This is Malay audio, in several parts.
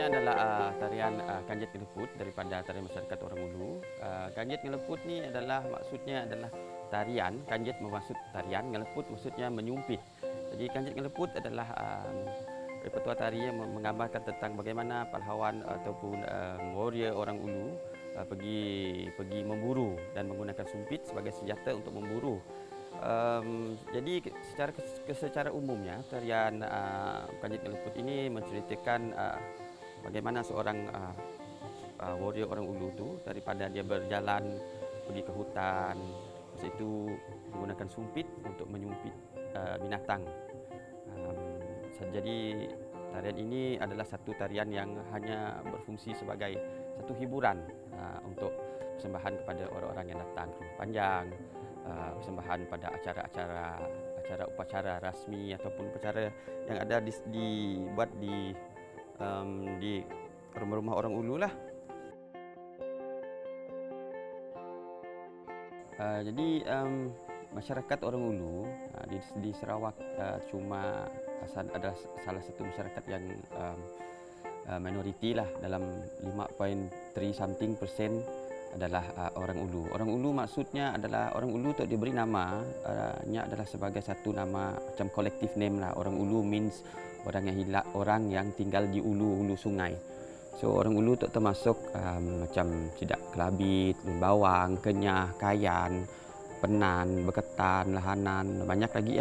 Ini adalah tarian Kanjit Ngeleput daripada tarian masyarakat orang Ulu. Kanjit Ngeleput ni adalah maksudnya adalah tarian. Kanjit bermaksud tarian, Ngeleput maksudnya menyumpit. Jadi Kanjit Ngeleput adalah repertuar tari yang menggambarkan tentang bagaimana pahlawan ataupun warrior orang Ulu pergi memburu dan menggunakan sumpit sebagai senjata untuk memburu. Jadi secara umumnya tarian Kanjit Ngeleput ini menceritakan bagaimana seorang warrior orang Ulu tu daripada dia berjalan pergi ke hutan, lepas itu menggunakan sumpit untuk menyumpit binatang. Jadi tarian ini adalah satu tarian yang hanya berfungsi sebagai satu hiburan untuk persembahan kepada orang-orang yang datang ke Rumah Panjang, persembahan pada acara upacara rasmi ataupun upacara yang ada dibuat di rumah-rumah orang Ulu lah. Jadi masyarakat orang Ulu di Sarawak cuma adalah salah satu masyarakat yang minoriti lah, dalam 5.3% adalah orang Ulu. Orang Ulu maksudnya adalah orang Ulu tu diberi nama adalah sebagai satu nama macam collective name lah. Orang Ulu means orang yang tinggal di ulu sungai. So orang Ulu tu termasuk macam Cedak Kelabit, Bawang, Kenyah, Kayan, Penan, Beketan, Lahanan, banyak lagi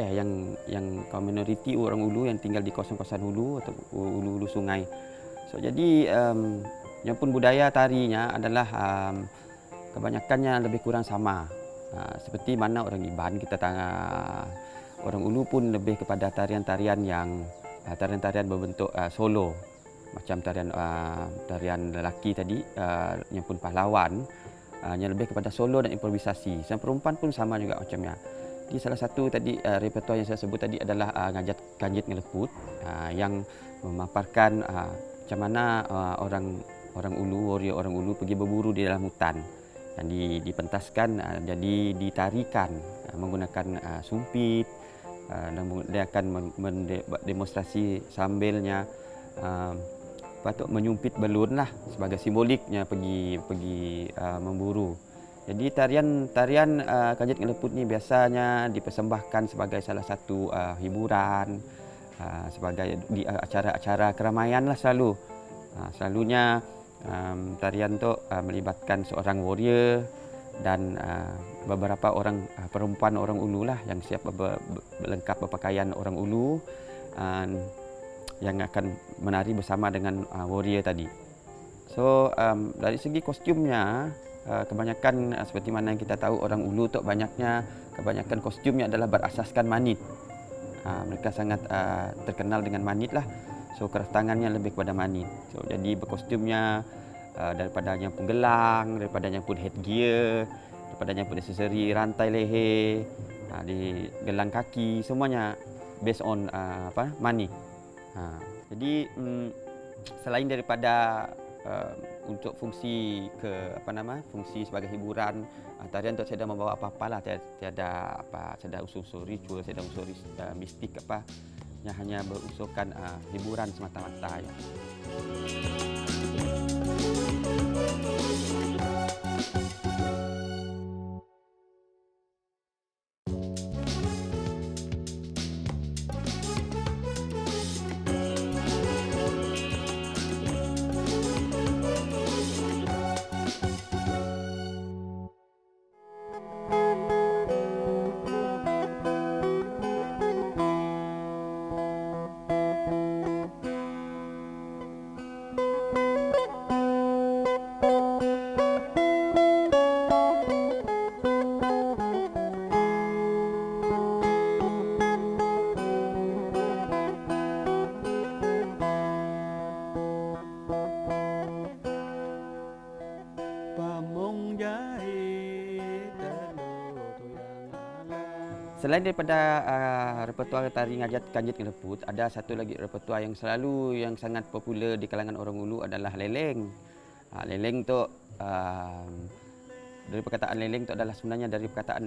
yang minoriti orang Ulu yang tinggal di kawasan-kawasan hulu atau hulu sungai. So jadi yang pun budaya tarinya adalah kebanyakannya lebih kurang sama. Seperti mana orang Iban, orang Ulu pun lebih kepada tarian-tarian berbentuk solo. Macam tarian lelaki tadi, yang pun pahlawan, yang lebih kepada solo dan improvisasi. Dan perempuan pun sama juga macamnya. Di salah satu tadi repertuar yang saya sebut tadi adalah Kanjit Ngeleput, yang memaparkan macam mana orang Ulu, warrior orang Ulu pergi berburu di dalam hutan. Dan dipentaskan, jadi ditarikan menggunakan sumpit, dan dia akan mendemonstrasi sambilnya patut menyumpit belun lah sebagai simboliknya pergi memburu. Jadi tarian Kanjit Ngeleput ni biasanya dipersembahkan sebagai salah satu hiburan, sebagai di acara-acara keramaian lah selalu. Selalunya tarian tu melibatkan seorang warrior dan beberapa orang perempuan orang Ulu lah yang siap lengkap berpakaian orang Ulu, yang akan menari bersama dengan warrior tadi. So dari segi kostumnya, kebanyakan seperti mana yang kita tahu orang Ulu tu kebanyakan kostumnya adalah berasaskan manit. Mereka sangat terkenal dengan manit lah. So keratangannya lebih kepada manit. So jadi berkostumnya daripadanya pun gelang, daripadanya pun headgear, daripadanya pun aksesori rantai leher, di gelang kaki, semuanya based on manit. Jadi selain daripada untuk fungsi fungsi sebagai hiburan, tarian tu tidak membawa apa-apalah, tiada unsur-unsur ritual, tiada unsur mistik yang hanya berunsurkan hiburan semata-mata ya. Selain daripada repertuar tari Kanjit Ngeleput, ada satu lagi repertuar yang sangat popular di kalangan orang Ulu adalah leleng. Leleng tu dari perkataan leleng tu adalah sebenarnya dari perkataan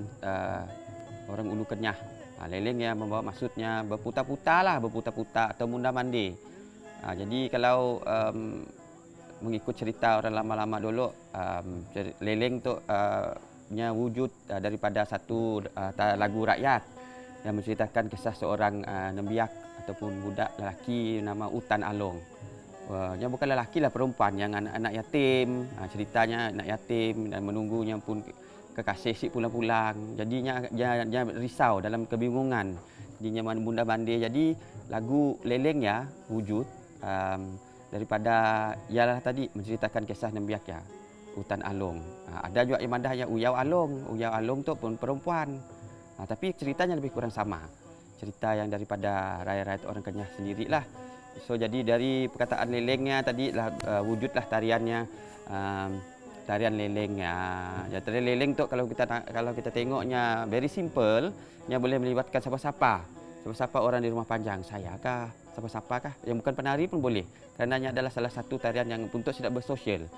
orang Ulu Kenyah. Leleng yang membawa maksudnya berputar-putar atau mundar-mandir. Jadi kalau mengikut cerita orang lama-lama dulu, leleng tu nya wujud daripada satu lagu rakyat yang menceritakan kisah seorang nembiak ataupun budak lelaki nama Utan Along. Yang bukan lelaki lah, perempuan yang anak yatim. Ceritanya anak yatim dan menunggunya pun kekasih si pulang-pulang. Jadinya dia risau dalam kebingungan. Jadinya bunda bandir. Jadi lagu leleng ya wujud daripada ialah tadi menceritakan kisah nembiak ya Utan Along. Ada juga yang madah yang Uyau Along. Uyau Along tu pun perempuan. Tapi ceritanya lebih kurang sama. Cerita yang daripada rakyat-rakyat orang Kenyah sendirilah. So jadi dari perkataan lelengnya tadi wujudlah tariannya, tarian lelengnya. Ya, tarian leleng tu kalau kita tengoknya very simple, nya boleh melibatkan siapa-siapa. Siapa-siapa orang di Rumah Panjang, saya kah, siapa-siapa kah, yang bukan penari pun boleh. Kerana nya adalah salah satu tarian yang untuk tidak bersosial.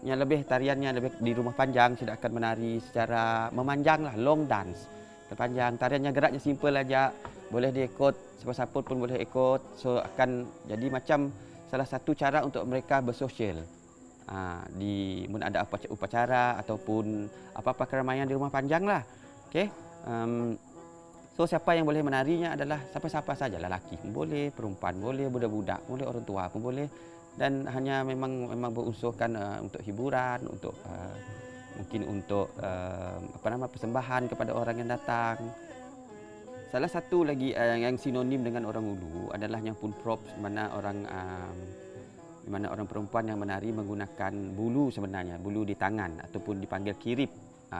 Yang lebih tariannya lebih di Rumah Panjang tidak akan menari secara memanjang lah, long dance. Terpanjang, tariannya geraknya simple aja, boleh diikut, siapa-siapa pun boleh ikut. So akan jadi macam salah satu cara untuk mereka bersosial. Di mun ada upacara ataupun apa-apa keramaian di Rumah Panjang lah. Okey. So siapa yang boleh menarinya adalah siapa-siapa saja, lelaki pun boleh, perempuan boleh, budak-budak boleh, orang tua pun boleh. Dan hanya memang berunsurkan untuk hiburan, untuk mungkin untuk persembahan kepada orang yang datang. Salah satu lagi yang sinonim dengan orang Ulu adalah yang pun props, mana orang perempuan yang menari menggunakan bulu, sebenarnya bulu di tangan ataupun dipanggil kirip,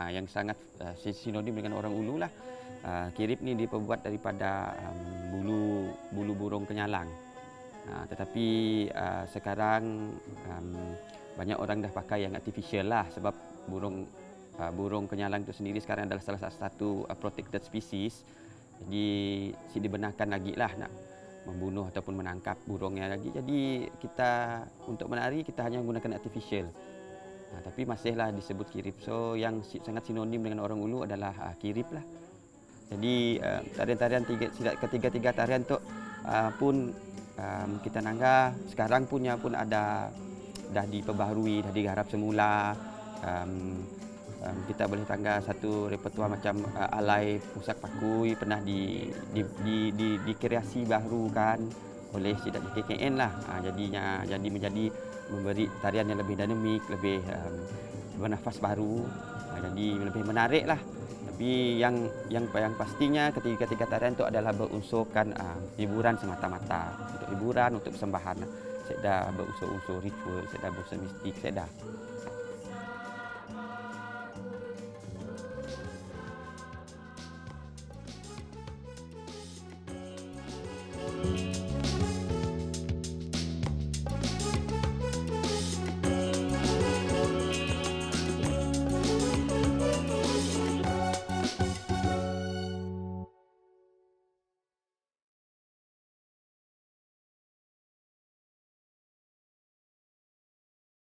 yang sangat sinonim dengan orang Ulu lah. Kirip ni diperbuat daripada bulu burung kenyalang. Tetapi sekarang banyak orang dah pakai yang artificial lah, sebab burung kenyalang itu sendiri sekarang adalah salah satu protected species. Jadi dibenarkan lagi lah nak membunuh ataupun menangkap burungnya lagi. Jadi kita untuk menari kita hanya menggunakan artificial. Tapi masihlah disebut kirip. So yang sangat sinonim dengan orang Ulu adalah kirip lah. Jadi tarian-tarian ketiga-tiga tarian tu pun kita nanggah sekarang punya pun ada dah diperbaharui, dah digarap semula. Kita boleh tangga satu repertua macam alai Pusak Pakui pernah dikreasi baru kan oleh Sidat JKKN lah. Jadi menjadi memberi tarian yang lebih dinamik, lebih bernafas baru, jadi lebih menarik lah. Tapi yang pastinya ketiga tarian itu adalah berunsurkan hiburan semata-mata, untuk hiburan, untuk persembahan. Saya dah berunsur-unsur ritual, saya dah berunsur mistik, saya dah.